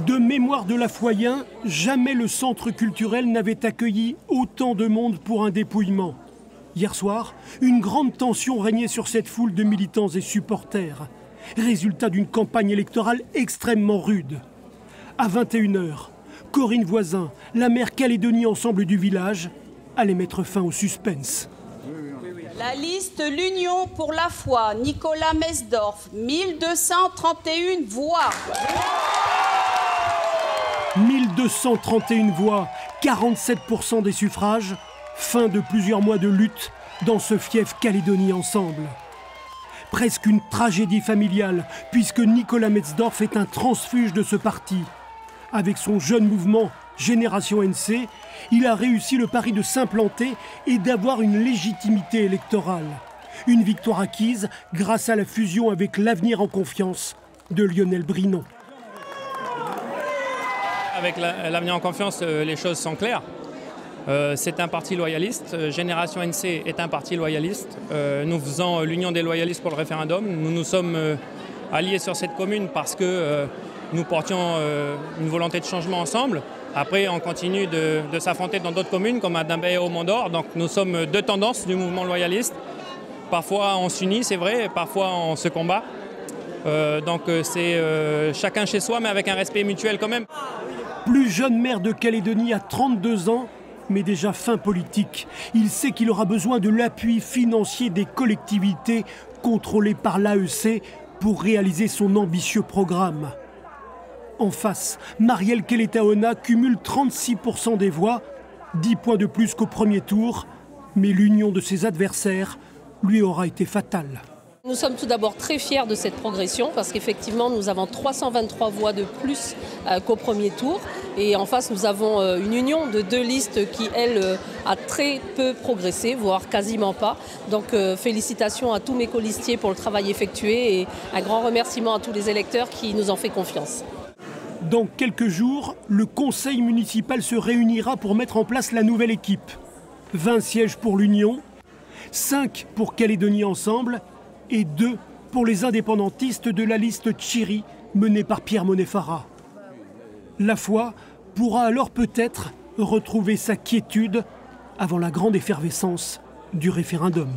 De mémoire de Lafoyen, jamais le centre culturel n'avait accueilli autant de monde pour un dépouillement. Hier soir, une grande tension régnait sur cette foule de militants et supporters, résultat d'une campagne électorale extrêmement rude. À 21 h, Corinne Voisin, la maire Calédonie Ensemble du village, allait mettre fin au suspense. La liste L'Union pour la foi, Nicolas Mesdorf, 1231 voix. 1231 voix, 47% des suffrages, fin de plusieurs mois de lutte dans ce fief Calédonie Ensemble. Presque une tragédie familiale, puisque Nicolas Mesdorf est un transfuge de ce parti. Avec son jeune mouvement Génération NC, il a réussi le pari de s'implanter et d'avoir une légitimité électorale. Une victoire acquise grâce à la fusion avec l'Avenir en Confiance de Lionel Brinon. Avec l'Avenir en Confiance, les choses sont claires. C'est un parti loyaliste. Génération NC est un parti loyaliste. Nous faisons l'Union des loyalistes pour le référendum. Nous nous sommes alliés sur cette commune parce que nous portions une volonté de changement ensemble. Après, on continue de s'affronter dans d'autres communes comme à Dimbé et au Mont-d'Or. Donc nous sommes deux tendances du mouvement loyaliste. Parfois on s'unit, c'est vrai, et parfois on se combat. Donc c'est chacun chez soi, mais avec un respect mutuel quand même. Plus jeune maire de Calédonie à 32 ans, mais déjà fin politique. Il sait qu'il aura besoin de l'appui financier des collectivités contrôlées par l'AEC pour réaliser son ambitieux programme. En face, Marielle Keletaona cumule 36% des voix, 10 points de plus qu'au premier tour, mais l'union de ses adversaires lui aura été fatale. Nous sommes tout d'abord très fiers de cette progression parce qu'effectivement nous avons 323 voix de plus qu'au premier tour et en face nous avons une union de deux listes qui elle a très peu progressé, voire quasiment pas. Donc félicitations à tous mes colistiers pour le travail effectué et un grand remerciement à tous les électeurs qui nous ont fait confiance. Dans quelques jours, le conseil municipal se réunira pour mettre en place la nouvelle équipe. 20 sièges pour l'Union, 5 pour Calédonie Ensemble et 2 pour les indépendantistes de la liste Tchiri menée par Pierre Monet-Farah. La foi pourra alors peut-être retrouver sa quiétude avant la grande effervescence du référendum.